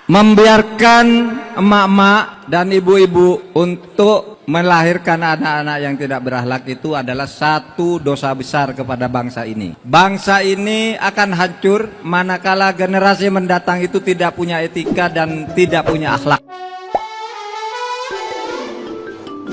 Membiarkan emak-emak dan ibu-ibu untuk melahirkan anak-anak yang tidak berakhlak itu adalah satu dosa besar kepada bangsa ini. Bangsa ini akan hancur manakala generasi mendatang itu tidak punya etika dan tidak punya akhlak.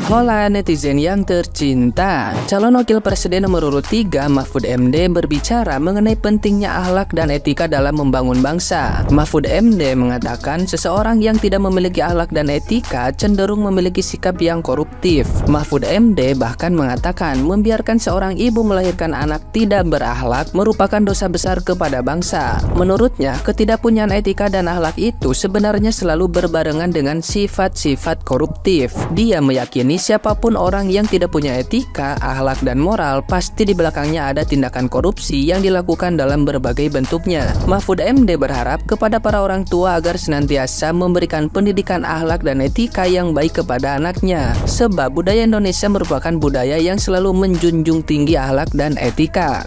Hola netizen yang tercinta, calon wakil presiden nomor urut 3 Mahfud MD berbicara mengenai pentingnya akhlak dan etika dalam membangun bangsa. Mahfud MD mengatakan seseorang yang tidak memiliki akhlak dan etika cenderung memiliki sikap yang koruptif. Mahfud MD bahkan mengatakan membiarkan seorang ibu melahirkan anak tidak berakhlak merupakan dosa besar kepada bangsa. Menurutnya, ketidakpunyaan etika dan akhlak itu sebenarnya selalu berbarengan dengan sifat-sifat koruptif. Dia meyakini siapapun orang yang tidak punya etika, akhlak, dan moral pasti di belakangnya ada tindakan korupsi yang dilakukan dalam berbagai bentuknya. Mahfud MD berharap kepada para orang tua agar senantiasa memberikan pendidikan akhlak dan etika yang baik kepada anaknya, sebab budaya Indonesia merupakan budaya yang selalu menjunjung tinggi akhlak dan etika.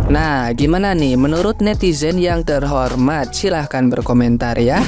Nah, gimana nih menurut netizen yang terhormat? Silahkan berkomentar ya.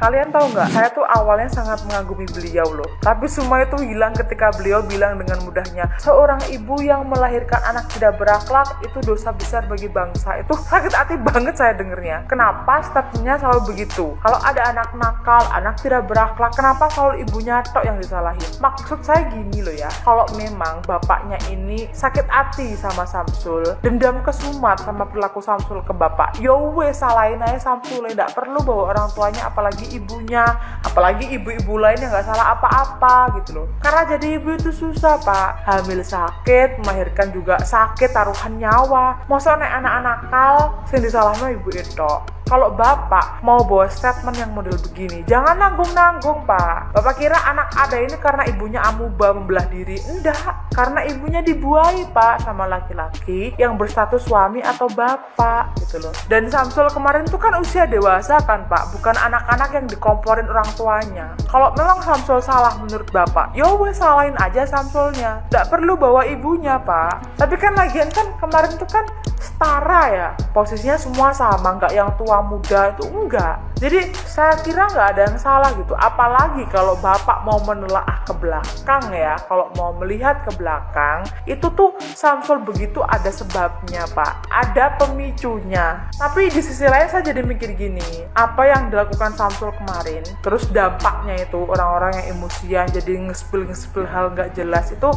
Kalian tahu nggak, saya tuh awalnya sangat mengagumi beliau loh. Tapi semua itu hilang ketika beliau bilang dengan mudahnya, seorang ibu yang melahirkan anak tidak berakhlak itu dosa besar bagi bangsa. Itu sakit hati banget saya dengernya. Kenapa statementnya selalu begitu? Kalau ada anak nakal, anak tidak berakhlak, kenapa selalu ibunya tok yang disalahin? Maksud saya gini loh ya, kalau memang bapaknya ini sakit hati sama Samsul, dendam kesumat sama perilaku Samsul ke bapak, yo wes salahin aja Samsul, nggak perlu bawa orang tuanya apalagi ibunya, apalagi ibu-ibu lain yang nggak salah apa-apa gitu loh. Karena jadi ibu itu susah pak, hamil sakit, melahirkan juga sakit, taruhan nyawa. Masa anak nakal sing disalahno ibu itu. Kalau bapak mau bawa statement yang model begini, jangan nanggung-nanggung pak. Bapak kira anak ada ini karena ibunya amuba membelah diri? Enggak, karena ibunya dibuai pak sama laki-laki yang berstatus suami atau bapak gitu loh. Dan Samsul kemarin itu kan usia dewasa kan pak, bukan anak-anak yang dikomporin orang tuanya. Kalau memang Samsul salah menurut bapak, yo wes salahin aja Samsulnya, nggak perlu bawa ibunya pak. Tapi kan lagian kan kemarin itu kan setara ya, posisinya semua sama, nggak yang tua muda itu enggak. Jadi saya kira nggak ada yang salah gitu. Apalagi kalau bapak mau menelaah ke belakang ya, kalau mau melihat ke belakang, itu tuh Samsul begitu ada sebabnya pak, ada pemicunya. Tapi di sisi lain saya jadi mikir gini, apa yang dilakukan Samsul kemarin, terus dampaknya itu orang-orang yang emosian jadi ngespil hal nggak jelas, itu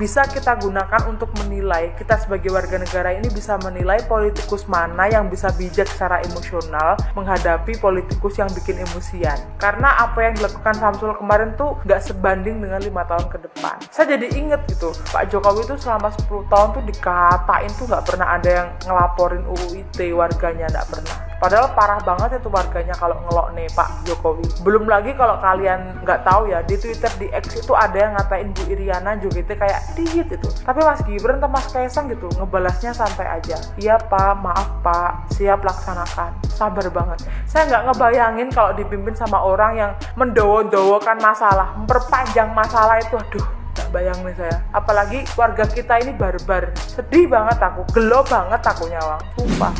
bisa kita gunakan untuk menilai. Kita sebagai warga negara ini bisa menilai politikus mana yang bisa bijak secara emosional menghadapi politikus yang bikin emosian. Karena apa yang dilakukan Samsul kemarin tuh nggak sebanding dengan 5 tahun ke depan. Saya jadi inget gitu, Pak Jokowi tuh selama 10 tahun tuh dikatain tuh nggak pernah ada yang ngelaporin UU ITE warganya, nggak pernah. Padahal parah banget itu warganya kalau ngelok nih Pak Jokowi. Belum lagi kalau kalian nggak tahu ya, di Twitter, di X itu ada yang ngatain Bu Iriana jogetnya kayak diet itu. Tapi Mas Gibran atau Mas Kaisang gitu ngebalasnya santai aja. Iya Pak, maaf Pak, siap laksanakan. Sabar banget. Saya nggak ngebayangin kalau dipimpin sama orang yang mendowo-dowokan masalah, memperpanjang masalah itu. Aduh, nggak bayang nih saya. Apalagi warga kita ini barbar. Sedih banget aku, gelo banget aku nyawang. Sumpah.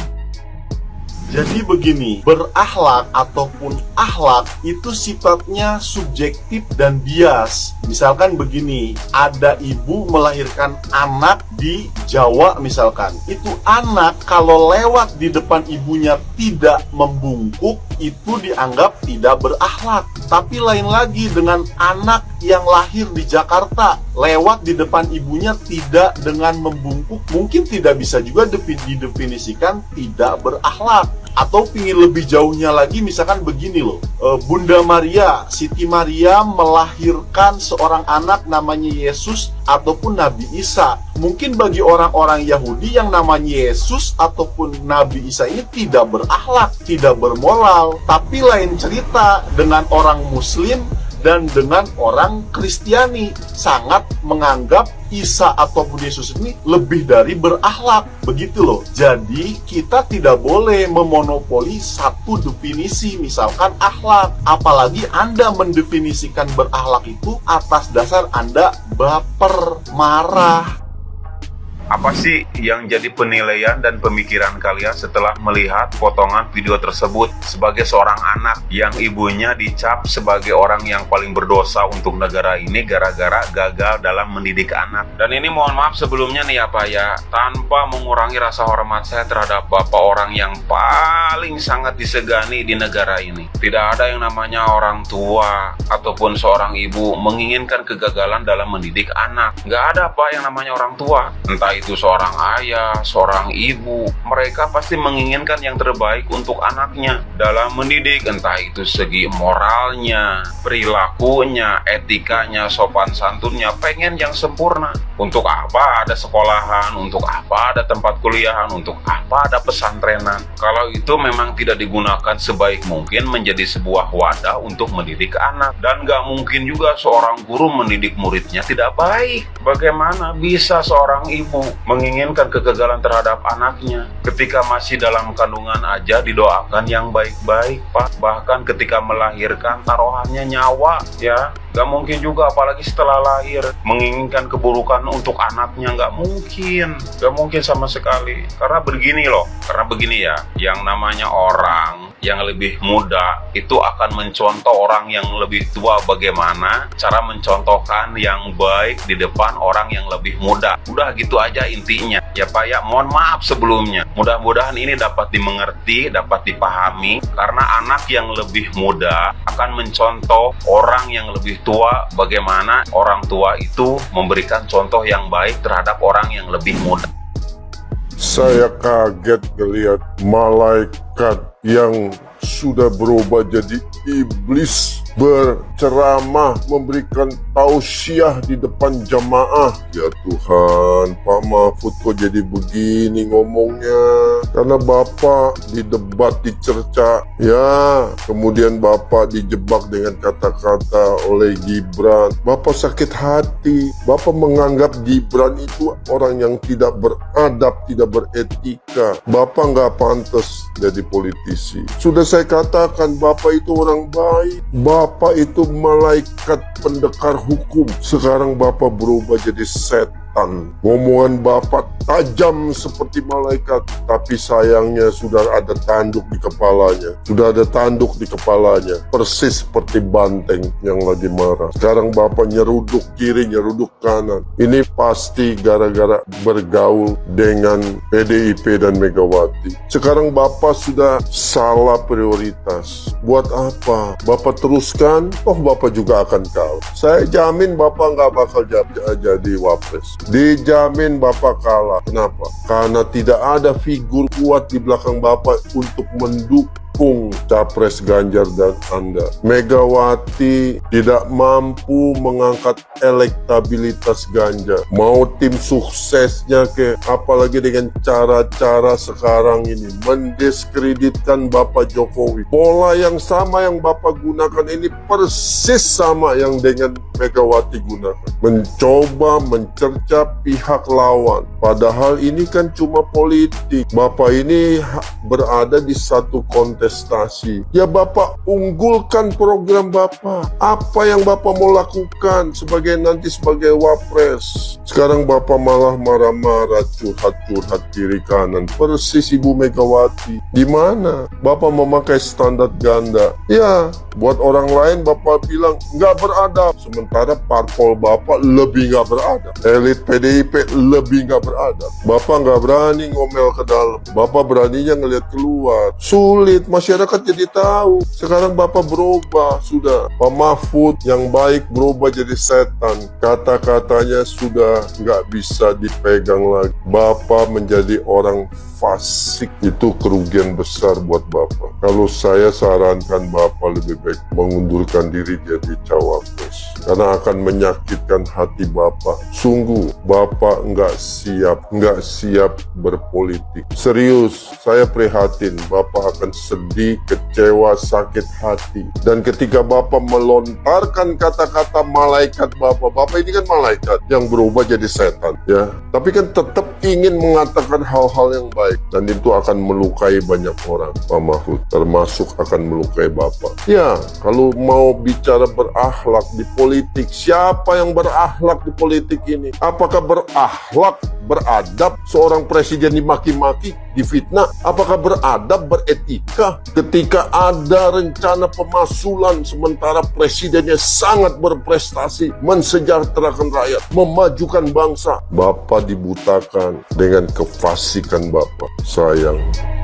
Jadi begini, berakhlak ataupun akhlak itu sifatnya subjektif dan bias. Misalkan begini, ada ibu melahirkan anak di Jawa misalkan. Itu anak kalau lewat di depan ibunya tidak membungkuk, itu dianggap tidak berakhlak. Tapi lain lagi dengan anak yang lahir di Jakarta, lewat di depan ibunya tidak dengan membungkuk, mungkin tidak bisa juga didefinisikan tidak berakhlak. Atau pingin lebih jauhnya lagi, misalkan begini loh, Bunda Maria, Siti Maria melahirkan seorang anak namanya Yesus ataupun Nabi Isa. Mungkin bagi orang-orang Yahudi yang namanya Yesus ataupun Nabi Isa ini tidak berakhlak, tidak bermoral. Tapi lain cerita dengan orang Muslim dan dengan orang Kristiani, sangat menganggap Isa ataupun Yesus ini lebih dari berakhlak. Begitu loh. Jadi kita tidak boleh memonopoli satu definisi, misalkan akhlak. Apalagi Anda mendefinisikan berakhlak itu atas dasar Anda baper, marah. Apa sih yang jadi penilaian dan pemikiran kalian setelah melihat potongan video tersebut? Sebagai seorang anak yang ibunya dicap sebagai orang yang paling berdosa untuk negara ini gara-gara gagal dalam mendidik anak. Dan ini mohon maaf sebelumnya nih ya Pak ya, tanpa mengurangi rasa hormat saya terhadap Bapak, orang yang paling sangat disegani di negara ini. Tidak ada yang namanya orang tua ataupun seorang ibu menginginkan kegagalan dalam mendidik anak. Nggak ada Pak yang namanya orang tua. Entah itu seorang ayah, seorang ibu, mereka pasti menginginkan yang terbaik untuk anaknya dalam mendidik, entah itu segi moralnya, perilakunya, etikanya, sopan santunnya, pengen yang sempurna. Untuk apa ada sekolahan, untuk apa ada tempat kuliahan, untuk apa ada pesantrenan, kalau itu memang tidak digunakan sebaik mungkin menjadi sebuah wadah untuk mendidik anak. Dan nggak mungkin juga seorang guru mendidik muridnya tidak baik. Bagaimana bisa seorang ibu menginginkan kegagalan terhadap anaknya? Ketika masih dalam kandungan aja didoakan yang baik-baik Pak. Bahkan ketika melahirkan taruhannya nyawa ya. Gak mungkin juga, apalagi setelah lahir menginginkan keburukan untuk anaknya. Gak mungkin sama sekali. Karena begini loh, ya, yang namanya orang yang lebih muda itu akan mencontoh orang yang lebih tua bagaimana cara mencontohkan yang baik di depan orang yang lebih muda. Udah gitu aja intinya ya Pak ya, mohon maaf sebelumnya. Mudah-mudahan ini dapat dimengerti, dapat dipahami, karena anak yang lebih muda akan mencontoh orang yang lebih tua, bagaimana orang tua itu memberikan contoh yang baik terhadap orang yang lebih muda. Saya kaget melihat malaikat yang sudah berubah jadi iblis berceramah, memberikan tausiah di depan jamaah. Ya Tuhan, Pak Mahfud kok jadi begini ngomongnya? Karena Bapak didebat, dicerca, ya, kemudian Bapak dijebak dengan kata-kata oleh Gibran. Bapak sakit hati. Bapak menganggap Gibran itu orang yang tidak beradab, tidak beretika. Bapak nggak pantas jadi politisi. Sudah saya katakan, Bapak itu orang baik. Bapak itu malaikat pendekar hukum. Sekarang Bapak berubah jadi setan. Ngomongan Bapak tajam seperti malaikat, tapi sayangnya sudah ada tanduk di kepalanya. Persis seperti banteng yang lagi marah. Sekarang Bapak nyeruduk kiri, nyeruduk kanan. Ini pasti gara-gara bergaul dengan PDIP dan Megawati. Sekarang Bapak sudah salah prioritas. Buat apa? Bapak teruskan, Bapak juga akan kalah. Saya jamin Bapak nggak bakal jadi wapres. Dijamin Bapak kalah. Kenapa? Karena tidak ada figur kuat di belakang Bapak untuk mendukung Capres Ganjar dan Anda. Megawati tidak mampu mengangkat elektabilitas Ganjar. Mau tim suksesnya apalagi dengan cara-cara sekarang ini mendiskreditkan Bapak Jokowi. Pola yang sama yang Bapak gunakan ini persis sama yang dengan Megawati gunakan. Mencoba mencerca pihak lawan. Padahal ini kan cuma politik. Bapak ini berada di satu kontestasi. Ya Bapak unggulkan program Bapak. Apa yang Bapak mau lakukan nanti sebagai wapres? Sekarang Bapak malah marah-marah, curhat-curhat kiri kanan. Persis Ibu Megawati. Di mana Bapak memakai standar ganda? Ya, buat orang lain Bapak bilang nggak beradab. Sementara parpol Bapak lebih nggak beradab. Elit PDIP lebih nggak beradab. Bapak nggak berani ngomel ke dalam. Bapak beraninya ngelihat keluar. Sulit, masyarakat jadi tahu. Sekarang Bapak berubah, sudah. Pak Mahfud yang baik berubah jadi setan. Kata-katanya sudah nggak bisa dipegang lagi. Bapak menjadi orang fasik. Itu kerugian besar buat Bapak. Kalau saya sarankan Bapak lebih baik mengundurkan diri jadi cawapres. Karena akan menyakitkan hati Bapak. Sungguh, Bapak nggak siap berpolitik. Serius, saya prihatin. Bapak akan sedih, kecewa, sakit hati. Dan ketika Bapak melontarkan kata-kata malaikat Bapak ini kan malaikat yang berubah jadi setan, ya. Tapi kan tetap ingin mengatakan hal-hal yang baik. Dan itu akan melukai banyak orang, Pak Mahfud. Termasuk akan melukai Bapak. Ya, kalau mau bicara berakhlak di politik, siapa yang berakhlak di politik ini? Apakah berakhlak beradab seorang presiden dimaki-maki, difitnah? Apakah beradab, beretika ketika ada rencana pemaksulan sementara presidennya sangat berprestasi, mensejahterakan rakyat, memajukan bangsa? Bapak dibutakan dengan kefasikan Bapak. Sayang.